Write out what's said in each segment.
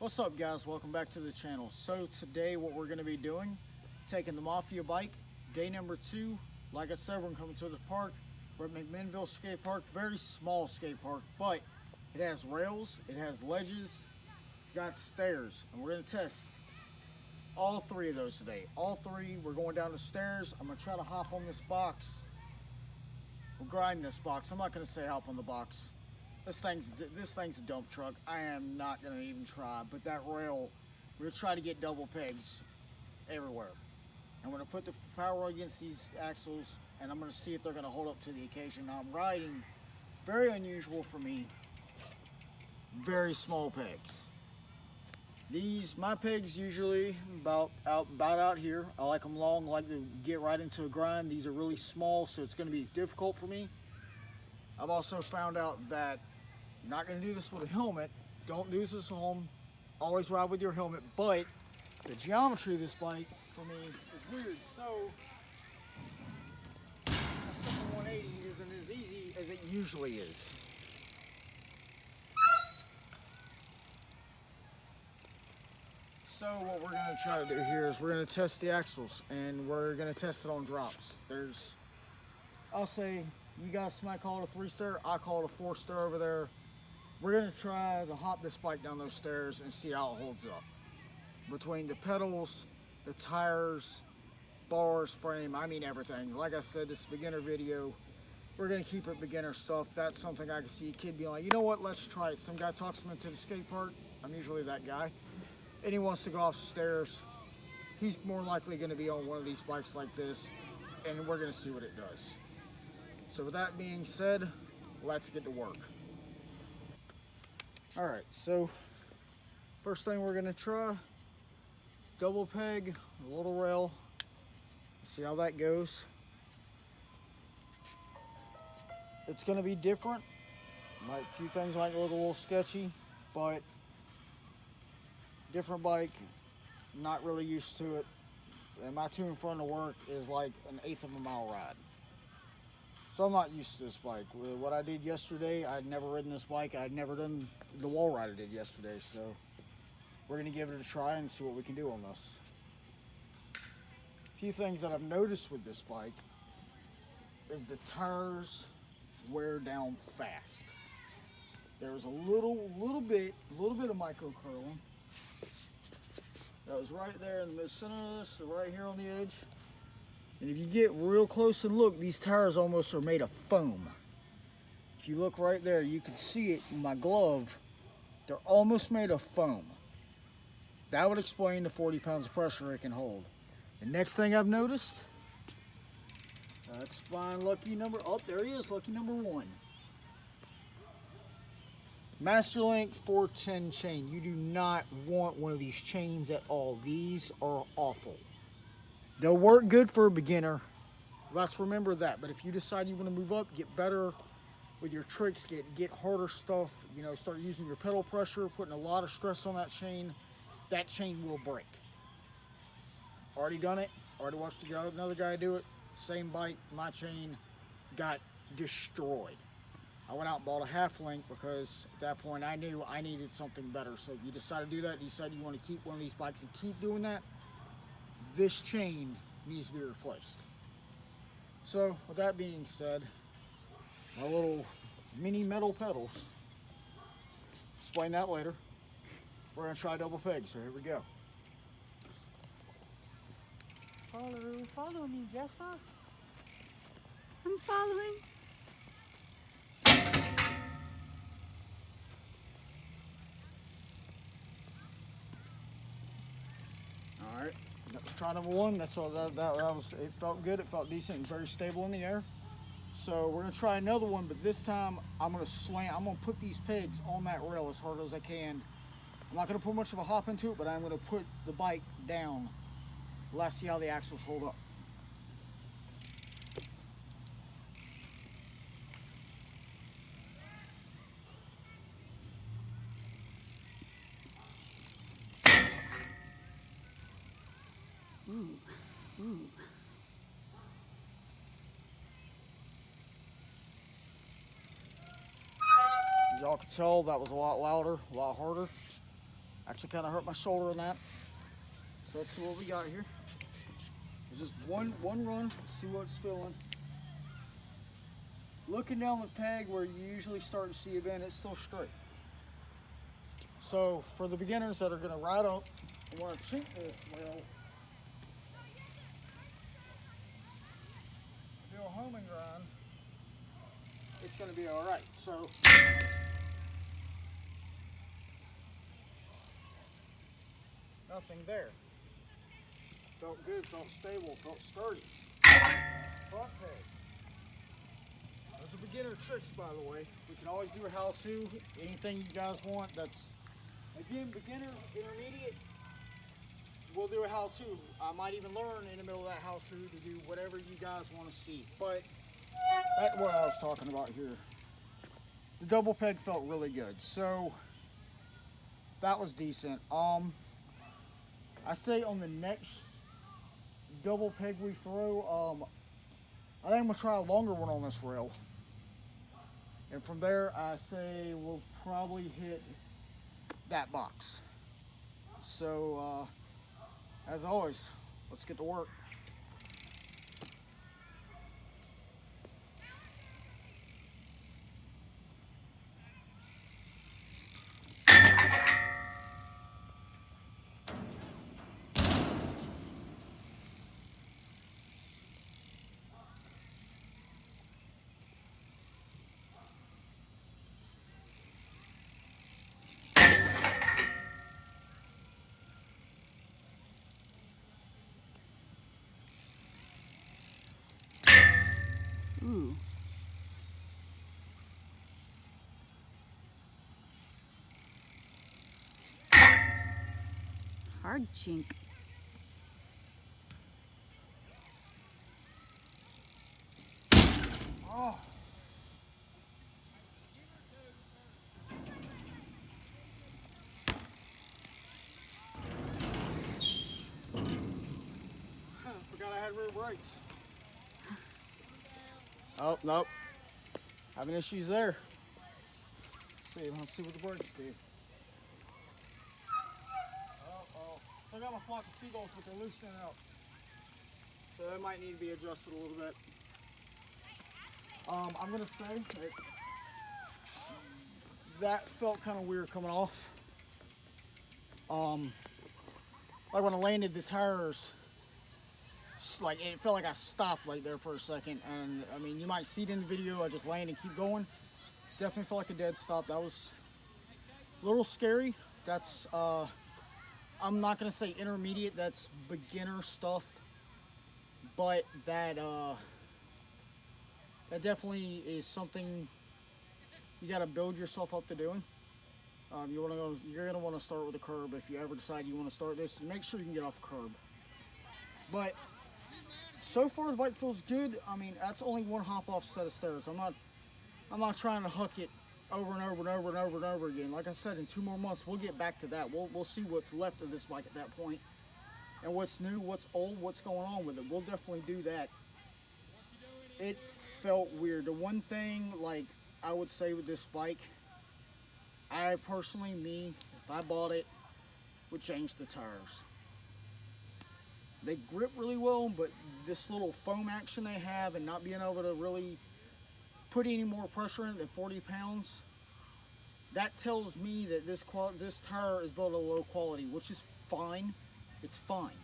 What's up, guys? Welcome back to the channel. So today what we're going to be doing, taking the Mafia bike, day number 2. Like I said, we're coming to the park. We're at McMinnville Skate Park. Very small skate park, but it has rails, it has ledges, it's got stairs, and we're going to test all 3 of those today. All 3, we're going down the stairs. I'm going to try to hop on this box. We'll grind this box. I'm not going to say hop on the box. This thing's a dump truck. I am not going to even try. But that rail, we're going to try to get double pegs everywhere. I'm going to put the power against these axles, and I'm going to see if they're going to hold up to the occasion. Now I'm riding, very unusual for me, very small pegs. My pegs usually about out here. I like them long, I like to get right into a grind. These are really small, so it's going to be difficult for me. I've also found out that you're not going to do this with a helmet. Don't do this at home. Always ride with your helmet, but the geometry of this bike for me is weird. So a simple 180 isn't as easy as it usually is. So what we're going to try to do here is we're going to test the axles, and we're going to test it on drops. I'll say, you guys might call it a 3-stair, I call it a 4-stair over there. We're going to try to hop this bike down those stairs and see how it holds up. Between the pedals, the tires, bars, frame, I mean everything. Like I said, this is a beginner video. We're going to keep it beginner stuff. That's something I can see a kid being like, you know what, let's try it. Some guy talks him into the skate park. I'm usually that guy. And he wants to go off the stairs. He's more likely going to be on one of these bikes like this, and we're going to see what it does. So with that being said, let's get to work. Alright, so first thing we're going to try, double peg, a little rail. See how that goes. It's going to be different. A few things might look a little sketchy, but different bike, not really used to it. And my to and from to work is like an 1/8 of a mile ride. So I'm not used to this bike. What I did yesterday, I'd never ridden this bike. I'd never done the wall ride I did yesterday. So we're going to give it a try and see what we can do on this. A few things that I've noticed with this bike is the tires wear down fast. There's a little bit of micro curling. That was right there in the center of this, right here on the edge. And if you get real close and look, these tires almost are made of foam. If you look right there, you can see it in my glove. They're almost made of foam. That would explain the 40 pounds of pressure it can hold. The next thing I've noticed, let's find lucky number, oh, there he is, lucky number 1. Masterlink 410 chain. You do not want one of these chains at all. These are awful. They'll work good for a beginner. Let's remember that. But if you decide you want to move up, get better with your tricks, get harder stuff, you know, start using your pedal pressure, putting a lot of stress on that chain will break. Already done it. Already watched another guy do it. Same bike, my chain got destroyed. I went out and bought a half link because at that point I knew I needed something better. So if you decide to do that, you decide you want to keep one of these bikes and keep doing that, this chain needs to be replaced. So with that being said, my little mini metal pedals, explain that later. We're going to try double pegs, so here we go. Follow me, Jessa. I'm following. Alright, that was try number 1. That's all that was. It felt good, it felt decent and very stable in the air. So we're gonna try another one, but this time I'm gonna put these pegs on that rail as hard as I can. I'm not gonna put much of a hop into it, but I'm gonna put the bike down. Let's see how the axles hold up. Ooh. As y'all can tell, that was a lot louder, a lot harder. Actually kind of hurt my shoulder on that. So let's see what we got here. There's just one run, see what it's feeling. Looking down the peg where you usually start to see a bend, it's still straight. So for the beginners that are gonna ride up and wanna cheat this rail, do a homing grind, it's gonna be all right. So nothing there. Felt good, felt stable, felt sturdy. Front peg. Those are beginner tricks, by the way. We can always do a how-to, anything you guys want. That's, again, beginner, intermediate, we'll do a how-to. I might even learn in the middle of that how-to to do whatever you guys want to see. But back to what I was talking about here. The double peg felt really good, so that was decent. I say on the next double peg we throw, I think I'm gonna try a longer one on this rail. And from there, I say we'll probably hit that box. So, as always, let's get to work. Ooh. Hard chink. Oh. Forgot I had rear brakes. Oh, nope. Having issues there. Let's see what the brakes do. Uh-oh. Still got my flock of seagulls, but they're loosening up. So that might need to be adjusted a little bit. I'm gonna say that felt kind of weird coming off. Like when I landed the tires, like it felt like I stopped like there for a second, and I mean you might see it in the video. I just land and keep going. Definitely felt like a dead stop. That was a little scary. That's I'm not gonna say intermediate. That's beginner stuff, but that that definitely is something you got to build yourself up to doing. You're gonna want to start with a curb if you ever decide you want to start this. Make sure you can get off the curb. But so far the bike feels good. I mean, that's only one hop off set of stairs. I'm not trying to huck it over and over and over and over and over again. Like I said, in 2 more months we'll get back to that. We'll see what's left of this bike at that point, and what's new, what's old, what's going on with it. We'll definitely do that. It felt weird. The one thing, like, I would say with this bike, I personally, if I bought it, would change the tires. They grip really well, but this little foam action they have and not being able to really put any more pressure in it than 40 pounds, that tells me that this tire is built at a low quality, which is fine. It's fine.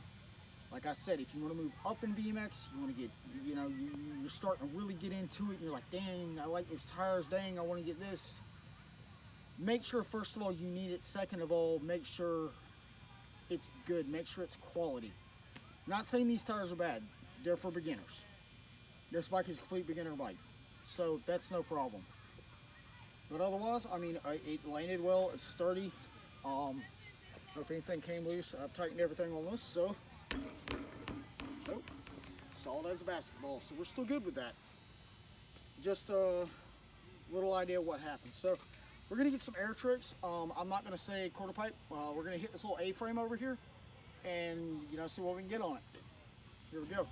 Like I said, if you want to move up in BMX, you want to get, you're starting to really get into it, and you're like, dang, I like those tires, dang, I want to get this. Make sure, first of all, you need it. Second of all, make sure it's good. Make sure it's quality. Not saying these tires are bad. They're for beginners. This bike is a complete beginner bike, so that's no problem. But otherwise, I mean, it landed well. It's sturdy. If anything came loose, I've tightened everything on this, so nope, solid as a basketball. So we're still good with that. Just a little idea of what happened. So we're gonna get some air tricks. I'm not gonna say quarter pipe. We're gonna hit this little A-frame over here, and see what we can get on it. Here we go.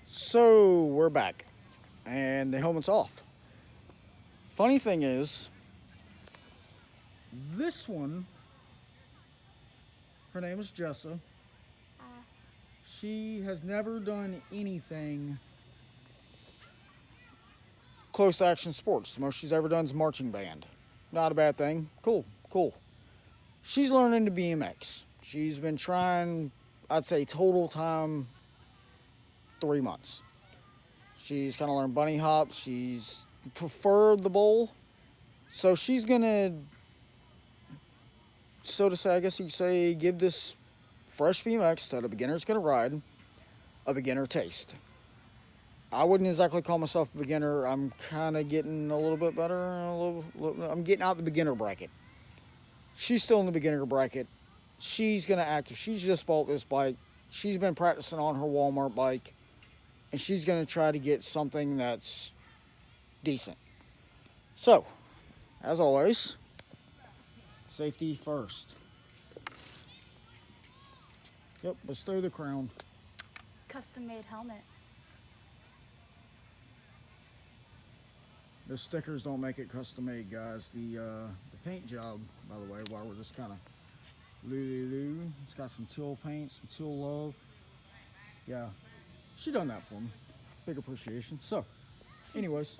So we're back, and the helmet's off. Funny thing is, this one Her name is Jessa. She has never done anything close action sports. The most she's ever done is marching band. Not a bad thing. Cool, cool. She's learning to BMX. She's been trying, I'd say total time, 3 months. She's kind of learned bunny hop. She's preferred the bowl. So she's gonna, so to say, I guess you could say, give this fresh BMX that a beginner's gonna ride a beginner taste. I wouldn't exactly call myself a beginner. I'm kind of getting a little bit better. I'm getting out the beginner bracket. She's still in the beginner bracket. She's gonna act. She's just bought this bike. She's been practicing on her Walmart bike, and she's gonna try to get something that's decent. So, as always, safety first. Yep, let's throw the crown. Custom-made helmet. The stickers don't make it custom made, guys. The paint job, by the way, while we're just kind of loo. It's got some teal paint, some teal love. Yeah, she done that for me. Big appreciation. So, anyways,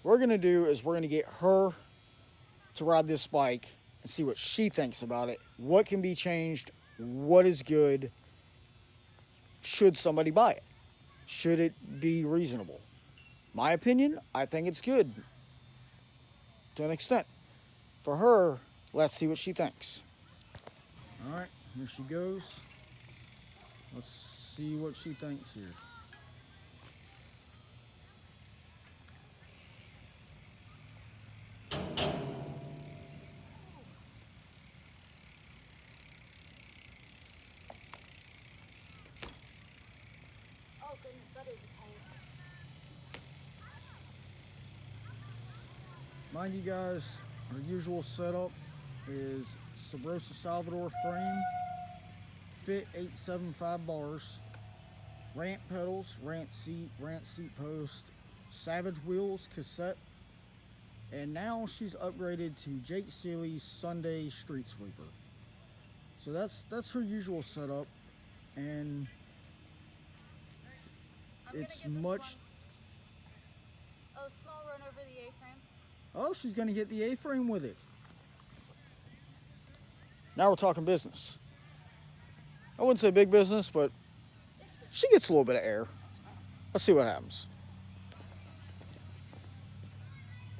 what we're gonna do is we're gonna get her to ride this bike and see what she thinks about it. What can be changed? What is good? Should somebody buy it? Should it be reasonable? My opinion, I think it's good to an extent. For her, let's see what she thinks. All right, here she goes. Let's see what she thinks here. Oh goodness, that is a pain. Mind you guys, our usual setup is Sabrosa Salvador frame, fit 875 bars, ramp pedals, ramp seat post, Savage wheels, cassette, and now she's upgraded to Jake Seeley's Sunday Street Sweeper. So that's her usual setup, and it's much. Oh, small run over the A-frame. Oh, she's gonna get the A-frame with it. Now we're talking business. I wouldn't say big business, but she gets a little bit of air. Let's see what happens.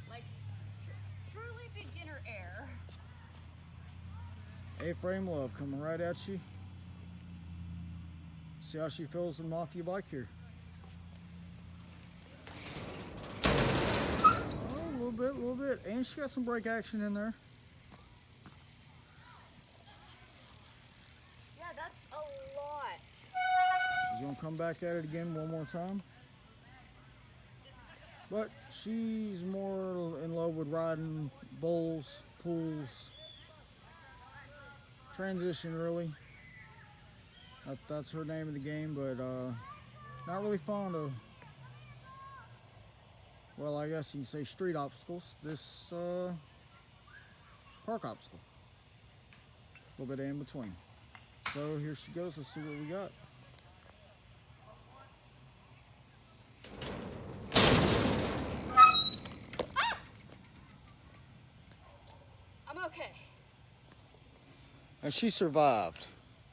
Like, truly beginner air. A-frame love coming right at you. See how she feels the Mafia bike here. Oh, a little bit. And she got some brake action in there. Yeah, that's a lot. She's gonna come back at it again one more time. But she's more in love with riding bowls, pools, transition really. That's her name of the game, but not really fond of, well, I guess you can say street obstacles. This park obstacle. A little bit in between. So here she goes. Let's see what we got. I'm okay. And she survived.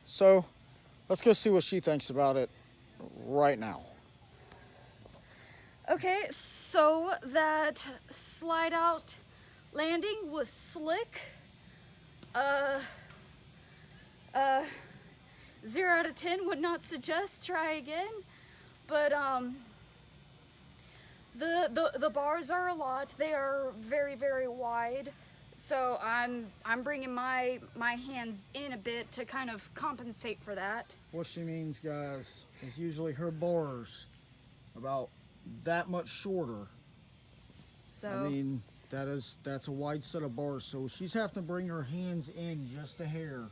So let's go see what she thinks about it right now. Okay, so that slide out landing was slick. 0 out of 10 would not suggest try again, but the bars are a lot. They are very, very wide, so I'm bringing my hands in a bit to kind of compensate for that. What she means, guys, is usually her bars about that much shorter. So I mean, that's a wide set of bars, so she's having to bring her hands in just a hair,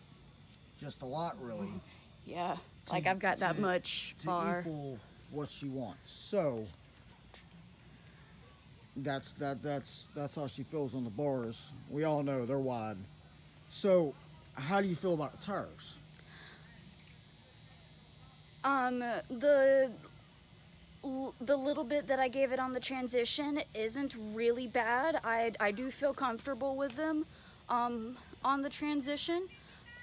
just a lot really. yeah, like I've got that much bar. To equal what she wants. So that's how she feels on the bars. We all know they're wide. So how do you feel about the tires? The little bit that I gave it on the transition isn't really bad. I do feel comfortable with them on the transition.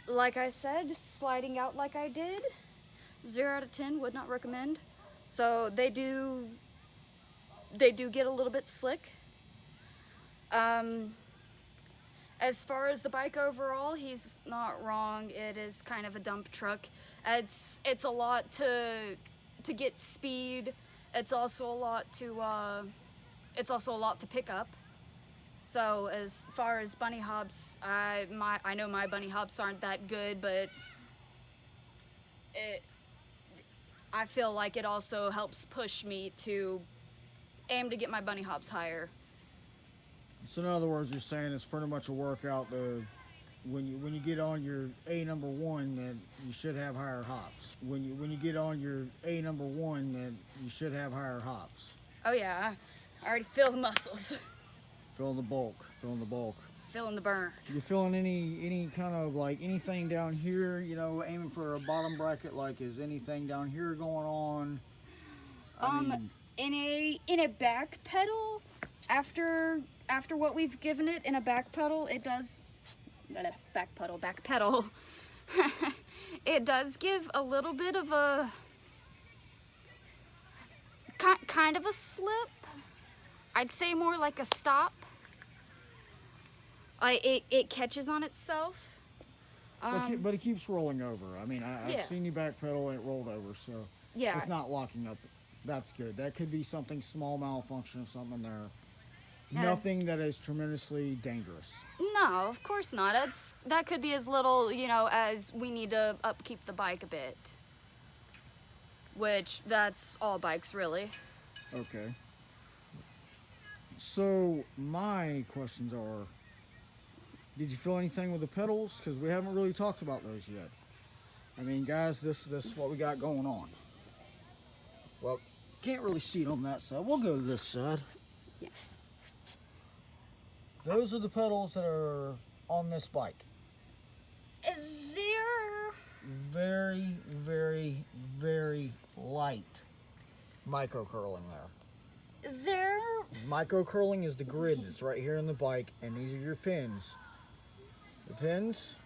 Like I said, sliding out like I did, 0 out of 10, would not recommend. So they do get a little bit slick. As far as the bike overall, he's not wrong. It is kind of a dump truck. It's a lot to get speed. It's also a lot to pick up. So as far as bunny hops, I know my bunny hops aren't that good, but I feel like it also helps push me to aim to get my bunny hops higher. So in other words, you're saying it's pretty much a workout. When you get on your A number 1, that you should have higher hops. When you get on your A number 1, that you should have higher hops. Oh yeah, I already feel the muscles. Feeling the bulk. Feeling the burn. You feeling any kind of like anything down here? You know, aiming for a bottom bracket. Like, is anything down here going on? In a back pedal, after what we've given it in a back pedal, it does back pedal. It does give a little bit of a kind of a slip. I'd say more like a stop. It catches on itself. But it keeps rolling over. I mean, I've seen you backpedal and it rolled over, so yeah, it's not locking up. That's good. That could be something small malfunction or something there. Nothing that is tremendously dangerous. No, of course not. That could be as little, as we need to upkeep the bike a bit. Which, that's all bikes, really. Okay. So, my questions are, did you feel anything with the pedals? Because we haven't really talked about those yet. I mean, guys, this is what we got going on. Well, can't really see it on that side. We'll go to this side. Yeah. Those are the pedals that are on this bike. They're very, very, very light micro curling there. Micro curling is the grid that's right here in the bike, and these are your pins. The pins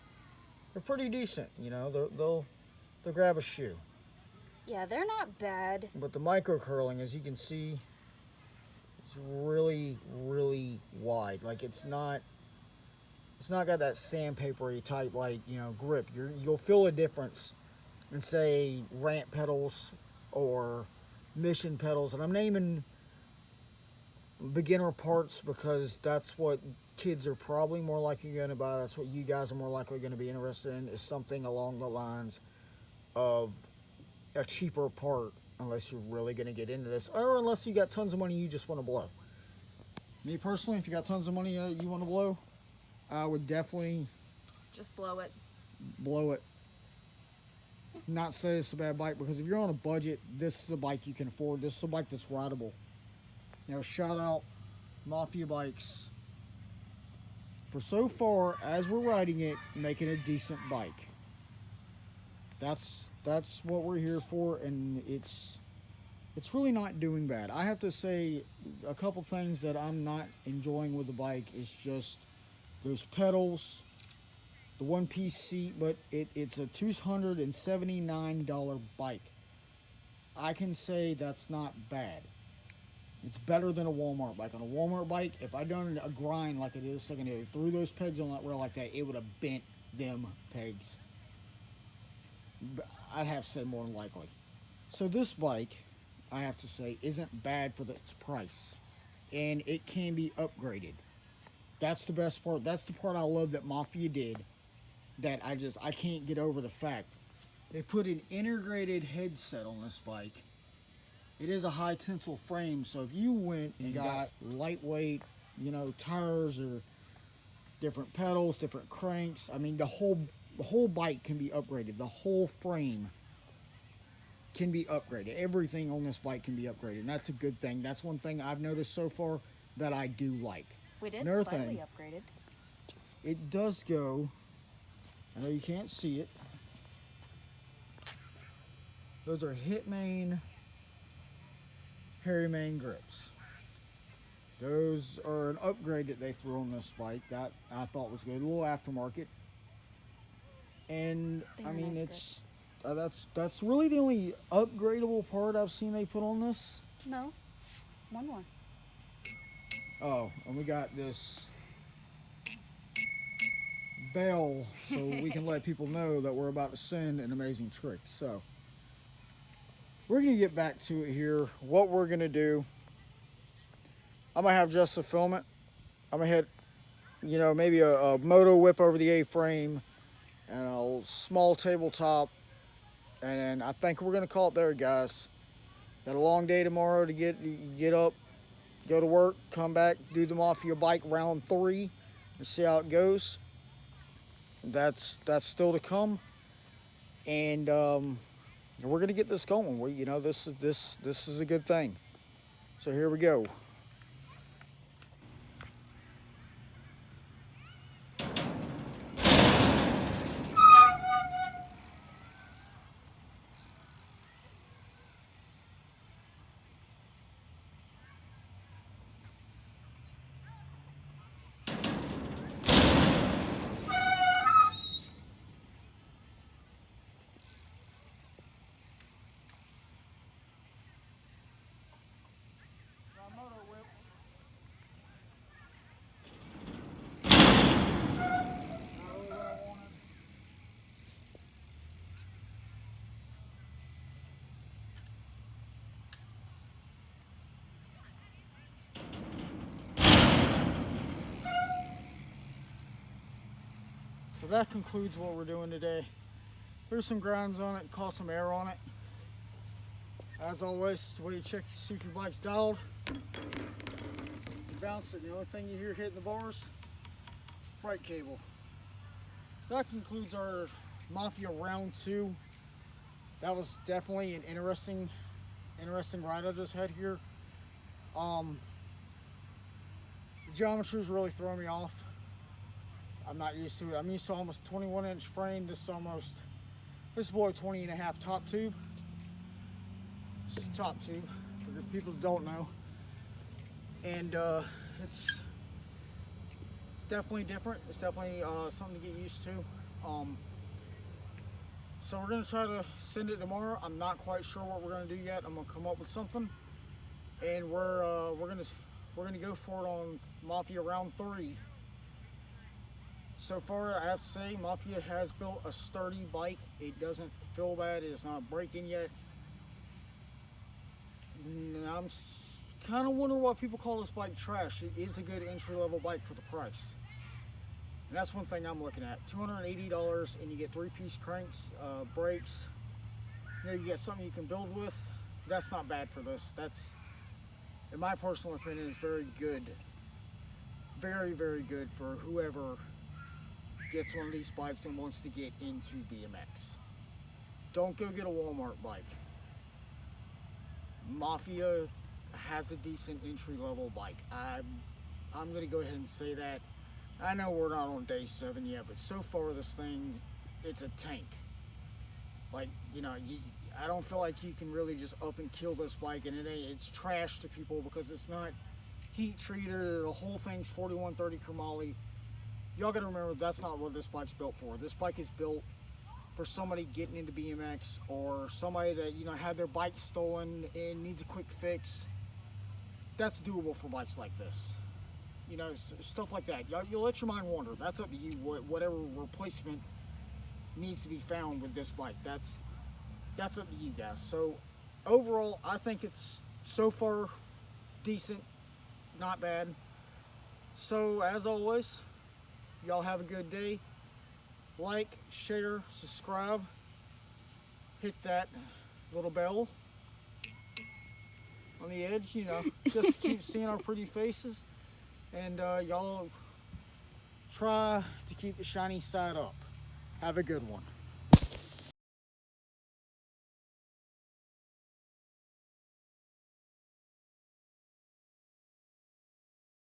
are pretty decent, they'll grab a shoe. Yeah, they're not bad. But the micro curling, as you can see, it's really, really wide. Like, it's not got that sandpapery type, grip. You'll feel a difference in, say, ramp pedals or mission pedals. And I'm naming beginner parts because that's what kids are probably more likely going to buy. That's what you guys are more likely going to be interested in, is something along the lines of a cheaper part, unless you're really going to get into this, or unless you got tons of money you just want to blow. Me personally, if you got tons of money you want to blow, I would definitely just blow it. Not say it's a bad bike, because if you're on a budget, this is a bike you can afford. This is a bike that's rideable. Shout out Mafia bikes for so far, as we're riding it, making a decent bike. That's what we're here for, and it's really not doing bad. I have to say, a couple things that I'm not enjoying with the bike is just those pedals, the one-piece seat, but it's a $279 bike. I can say that's not bad. It's better than a Walmart bike. On a Walmart bike, if I'd done a grind like I did a second ago, threw those pegs on that rail like that, it would have bent them pegs. I'd have to say more than likely. So this bike, I have to say, isn't bad for its price. And it can be upgraded. That's the best part. That's the part I love that Mafia did, that I can't get over the fact. They put an integrated headset on this bike. It is a high tensile frame, so if you went and got lightweight, tires or different pedals, different cranks, I mean, the whole bike can be upgraded. The whole frame can be upgraded. Everything on this bike can be upgraded, and that's a good thing. That's one thing I've noticed so far that I do like. We did Another slightly thing, upgraded. It does go I know you can't see it. Those are Hitmain Hairy Mane grips. Those are an upgrade that they threw on this bike that I thought was good, a little aftermarket. And I mean, nice it's that's really the only upgradable part I've seen they put on this. No, one more. Oh, and we got this bell so we can let people know that we're about to send an amazing trick. So we're gonna get back to it here. What we're gonna do, I'm gonna have Justin film it. I'm gonna hit, you know, maybe a moto whip over the A-frame and a small tabletop, and then I think we're gonna call it there, guys. Got a long day tomorrow to get up, go to work, come back, do the Mafia bike round 3, and see how it goes. That's still to come, and we're gonna get this going. You know, this is a good thing. So here we go. So that concludes what we're doing today. Threw some grinds on it, caught some air on it. As always, the way you check see if your bike's dialed. Bounce it. The only thing you hear hitting the bars, brake cable. So that concludes our Mafia round 2. That was definitely an interesting ride I just had here. The geometry is really throwing me off. I'm not used to it. I'm used to almost 21-inch frame. This is below 20.5 top tube. This is top tube for the people that don't know. And it's definitely different. It's definitely something to get used to. So we're gonna try to send it tomorrow. I'm not quite sure what we're gonna do yet. I'm gonna come up with something, and we're gonna go for it on Mafia round 3. So far, I have to say, Mafia has built a sturdy bike. It doesn't feel bad. It is not breaking yet. And I'm kind of wondering why people call this bike trash. It is a good entry-level bike for the price. And that's one thing I'm looking at. $280, and you get 3-piece cranks, brakes. You know, you get something you can build with. That's not bad for this. That's, in my personal opinion, is very good. Very, very good for whoever gets one of these bikes and wants to get into BMX. Don't go get a Walmart bike. Mafia has a decent entry-level bike. I'm gonna go ahead and say that. I know we're not on day 7 yet, but so far this thing, it's a tank. Like, you know, I don't feel like you can really just up and kill this bike, and it's trash to people because it's not heat treated. The whole thing's 4130 chromoly. Y'all gotta remember, that's not what this bike's built for. This bike is built for somebody getting into BMX, or somebody that, you know, had their bike stolen and needs a quick fix. That's doable for bikes like this. You know, stuff like that. You'll let your mind wander. That's up to you. Whatever replacement needs to be found with this bike, that's up to you guys. So overall, I think it's so far decent, not bad. So as always, y'all have a good day. Like, share, subscribe, hit that little bell on the edge, you know, just to keep seeing our pretty faces. And y'all try to keep the shiny side up. Have a good one.